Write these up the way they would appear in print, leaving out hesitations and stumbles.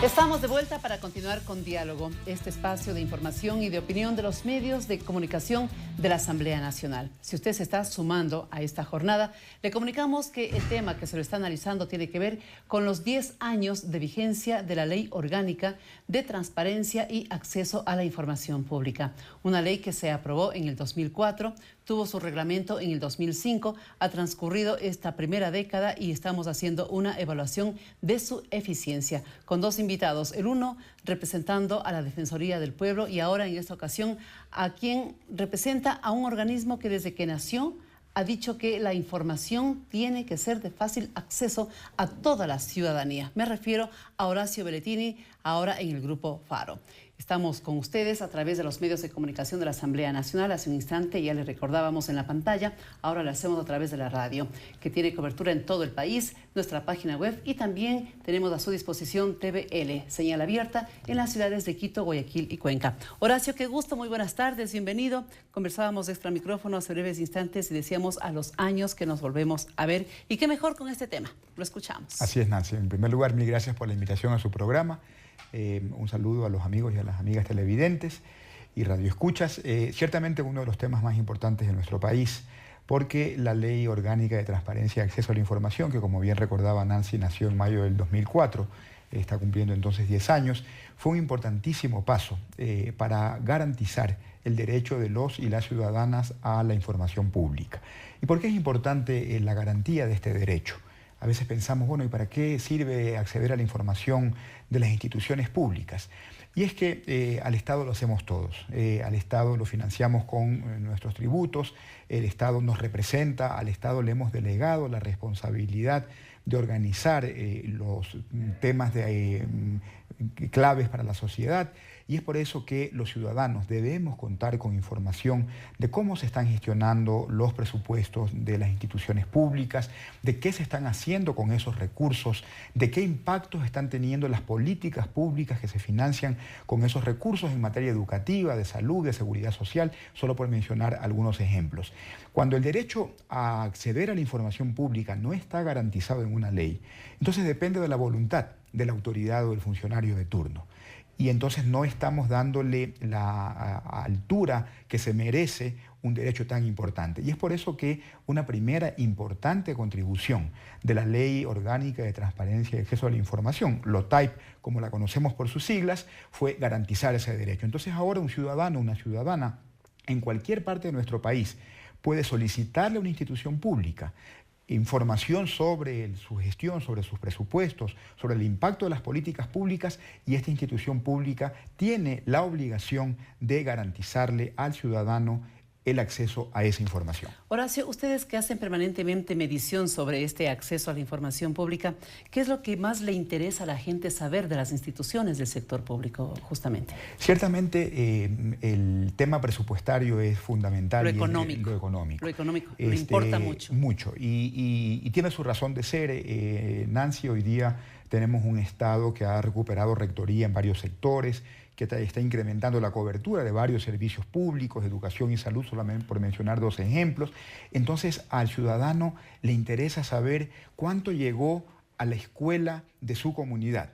Estamos de vuelta para continuar con Diálogo, este espacio de información y de opinión de los medios de comunicación de la Asamblea Nacional. Si usted se está sumando a esta jornada, le comunicamos que el tema que se lo está analizando tiene que ver con los 10 años de vigencia de la Ley Orgánica de Transparencia y Acceso a la Información Pública. Una ley que se aprobó en el 2004, tuvo su reglamento en el 2005, ha transcurrido esta primera década y estamos haciendo una evaluación de su eficiencia con dos invitados, el uno representando a la Defensoría del Pueblo y ahora en esta ocasión a quien representa a un organismo que desde que nació ha dicho que la información tiene que ser de fácil acceso a toda la ciudadanía. Me refiero a Horacio Belletini, ahora en el Grupo Faro. Estamos con ustedes a través de los medios de comunicación de la Asamblea Nacional. Hace un instante ya les recordábamos en la pantalla, ahora lo hacemos a través de la radio, que tiene cobertura en todo el país, nuestra página web y también tenemos a su disposición TVL, señal abierta en las ciudades de Quito, Guayaquil y Cuenca. Horacio, qué gusto, muy buenas tardes, bienvenido. Conversábamos de extra micrófono hace breves instantes y decíamos a los años que nos volvemos a ver y qué mejor con este tema. Lo escuchamos. Así es, Nancy. En primer lugar, mil gracias por la invitación a su programa. Un saludo a los amigos y a las amigas televidentes y radioescuchas. Ciertamente uno de los temas más importantes de nuestro país, porque la Ley Orgánica de Transparencia y Acceso a la Información, que como bien recordaba Nancy, nació en mayo del 2004, está cumpliendo entonces 10 años, fue un importantísimo paso para garantizar el derecho de los y las ciudadanas a la información pública. ¿Y por qué es importante la garantía de este derecho? A veces pensamos, bueno, ¿y para qué sirve acceder a la información de las instituciones públicas? Y es que al Estado lo hacemos todos. Al Estado lo financiamos con nuestros tributos, el Estado nos representa, al Estado le hemos delegado la responsabilidad de organizar los temas claves para la sociedad. Y es por eso que los ciudadanos debemos contar con información de cómo se están gestionando los presupuestos de las instituciones públicas, de qué se están haciendo con esos recursos, de qué impactos están teniendo las políticas públicas que se financian con esos recursos en materia educativa, de salud, de seguridad social, solo por mencionar algunos ejemplos. Cuando el derecho a acceder a la información pública no está garantizado en una ley, entonces depende de la voluntad de la autoridad o del funcionario de turno. Y entonces no estamos dándole la altura que se merece un derecho tan importante. Y es por eso que una primera importante contribución de la Ley Orgánica de Transparencia y Acceso a la Información, LOTAIP, como la conocemos por sus siglas, fue garantizar ese derecho. Entonces ahora un ciudadano, una ciudadana, en cualquier parte de nuestro país, puede solicitarle a una institución pública información sobre su gestión, sobre sus presupuestos, sobre el impacto de las políticas públicas, y esta institución pública tiene la obligación de garantizarle al ciudadano el acceso a esa información. Horacio, ustedes que hacen permanentemente medición sobre este acceso a la información pública, ¿qué es lo que más le interesa a la gente saber de las instituciones del sector público, justamente? Ciertamente el tema presupuestario es fundamental. Lo económico. Lo económico. Lo económico, le importa mucho. Mucho, y tiene su razón de ser. Nancy, hoy día tenemos un Estado que ha recuperado rectoría en varios sectores, que está incrementando la cobertura de varios servicios públicos, educación y salud, solamente por mencionar dos ejemplos. Entonces, al ciudadano le interesa saber cuánto llegó a la escuela de su comunidad,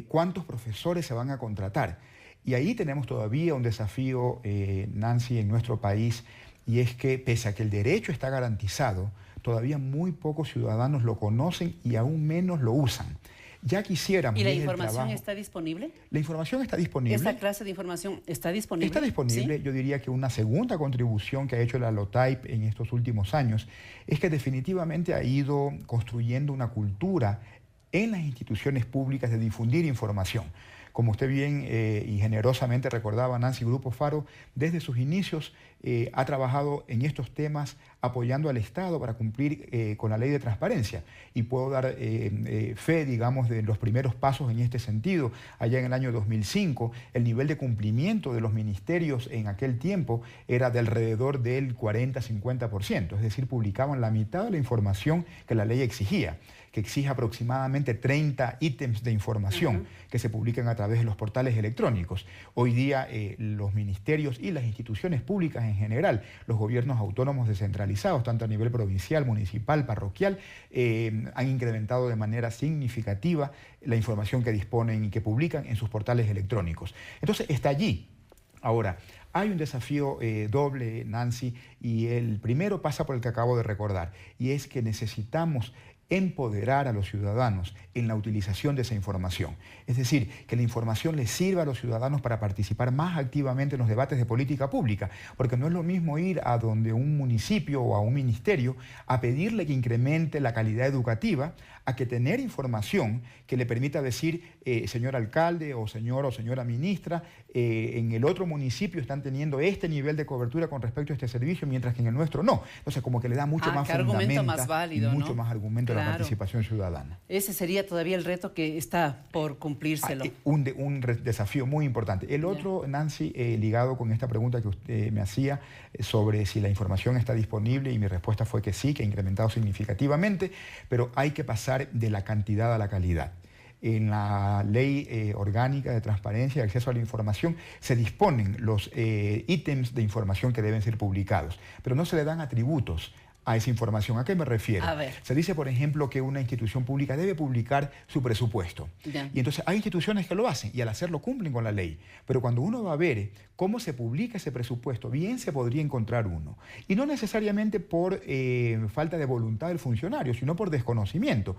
cuántos profesores se van a contratar. Y ahí tenemos todavía un desafío, Nancy, en nuestro país, y es que pese a que el derecho está garantizado, todavía muy pocos ciudadanos lo conocen y aún menos lo usan. Ya quisiéramos. ¿Y la información está disponible? La información está disponible. ¿Esta clase de información está disponible? Está disponible. ¿Sí? Yo diría que una segunda contribución que ha hecho la LOTAIP en estos últimos años es que definitivamente ha ido construyendo una cultura en las instituciones públicas de difundir información. Como usted bien y generosamente recordaba, Nancy, Grupo Faro, desde sus inicios ha trabajado en estos temas apoyando al Estado para cumplir con la ley de transparencia. Y puedo dar fe, digamos, de los primeros pasos en este sentido. Allá en el año 2005, el nivel de cumplimiento de los ministerios en aquel tiempo era de alrededor del 40-50%. Es decir, publicaban la mitad de la información que la ley exigía, que exige aproximadamente 30 ítems de información que se publican a través de los portales electrónicos. Hoy día los ministerios y las instituciones públicas públicas en general. Los gobiernos autónomos descentralizados, tanto a nivel provincial, municipal, parroquial, han incrementado de manera significativa la información que disponen y que publican en sus portales electrónicos. Entonces, está allí. Ahora, hay un desafío doble, Nancy, y el primero pasa por el que acabo de recordar, y es que necesitamos empoderar a los ciudadanos en la utilización de esa información. Es decir, que la información les sirva a los ciudadanos para participar más activamente en los debates de política pública, porque no es lo mismo ir a donde un municipio o a un ministerio a pedirle que incremente la calidad educativa, a que tener información que le permita decir, señor alcalde o señora ministra, en el otro municipio están teniendo este nivel de cobertura con respecto a este servicio, mientras que en el nuestro no. Entonces, como que le da mucho más fundamento, más válido, mucho más argumento a la participación ciudadana. Ese sería todavía el reto que está por cumplírselo. Un desafío muy importante. El otro, Nancy, ligado con esta pregunta que usted me hacía sobre si la información está disponible, y mi respuesta fue que sí, que ha incrementado significativamente, pero hay que pasar de la cantidad a la calidad. En la Ley Orgánica de Transparencia y Acceso a la Información se disponen los ítems de información que deben ser publicados, pero no se le dan atributos a esa información. ¿A qué me refiero? A ver. Se dice, por ejemplo, que una institución pública debe publicar su presupuesto. Ya. Y entonces hay instituciones que lo hacen y al hacerlo cumplen con la ley. Pero cuando uno va a ver cómo se publica ese presupuesto, bien se podría encontrar uno. Y no necesariamente por falta de voluntad del funcionario, sino por desconocimiento.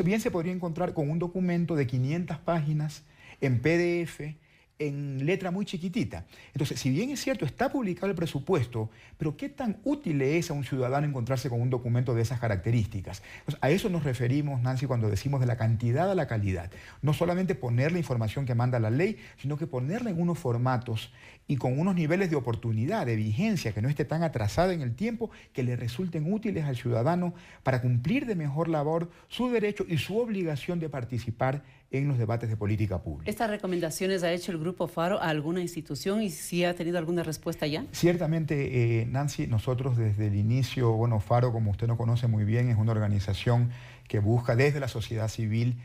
Bien se podría encontrar con un documento de 500 páginas en PDF, en letra muy chiquitita. Entonces, si bien es cierto, está publicado el presupuesto, pero ¿qué tan útil es a un ciudadano encontrarse con un documento de esas características? Entonces, a eso nos referimos, Nancy, cuando decimos de la cantidad a la calidad. No solamente poner la información que manda la ley, sino que ponerla en unos formatos y con unos niveles de oportunidad, de vigencia, que no esté tan atrasada en el tiempo, que le resulten útiles al ciudadano para cumplir de mejor labor su derecho y su obligación de participar en los debates de política pública. ¿Estas recomendaciones ha hecho el Grupo Faro a alguna institución y si ha tenido alguna respuesta ya? Ciertamente, Nancy, nosotros desde el inicio, bueno, Faro, como usted lo conoce muy bien, es una organización que busca desde la sociedad civil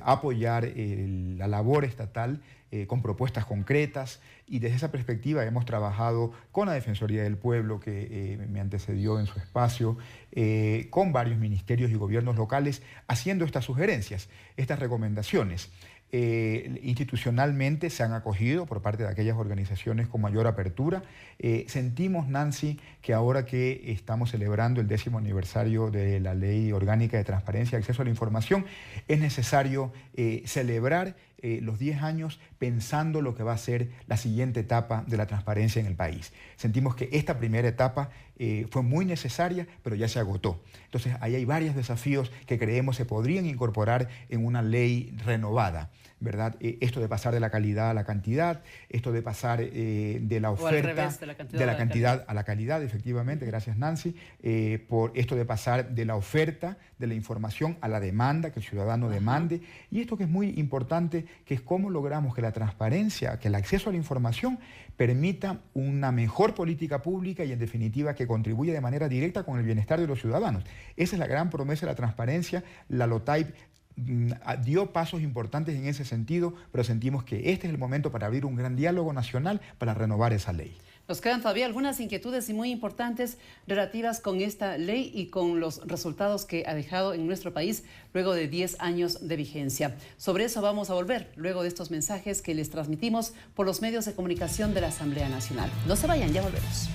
apoyar la labor estatal con propuestas concretas, y desde esa perspectiva hemos trabajado con la Defensoría del Pueblo, que me antecedió en su espacio, con varios ministerios y gobiernos locales, haciendo estas sugerencias, estas recomendaciones. Institucionalmente se han acogido por parte de aquellas organizaciones con mayor apertura. Sentimos, Nancy, que ahora que estamos celebrando el 10º aniversario de la Ley Orgánica de Transparencia y Acceso a la Información, es necesario celebrar los 10 años pensando lo que va a ser la siguiente etapa de la transparencia en el país. Sentimos que esta primera etapa fue muy necesaria, pero ya se agotó. Entonces, ahí hay varios desafíos que creemos se podrían incorporar en una ley renovada, ¿verdad? Esto de pasar de la calidad a la cantidad, esto de pasar de la oferta, o al revés, de la cantidad a la calidad, efectivamente, gracias Nancy, por esto de pasar de la oferta de la información a la demanda, que el ciudadano demande, y esto que es muy importante, que es cómo logramos que la transparencia, que el acceso a la información permita una mejor política pública y en definitiva que contribuya de manera directa con el bienestar de los ciudadanos. Esa es la gran promesa de la transparencia. La LOTAIP dio pasos importantes en ese sentido, pero sentimos que este es el momento para abrir un gran diálogo nacional para renovar esa ley. Nos quedan todavía algunas inquietudes y muy importantes relativas con esta ley y con los resultados que ha dejado en nuestro país luego de 10 años de vigencia. Sobre eso vamos a volver luego de estos mensajes que les transmitimos por los medios de comunicación de la Asamblea Nacional. No se vayan, ya volvemos.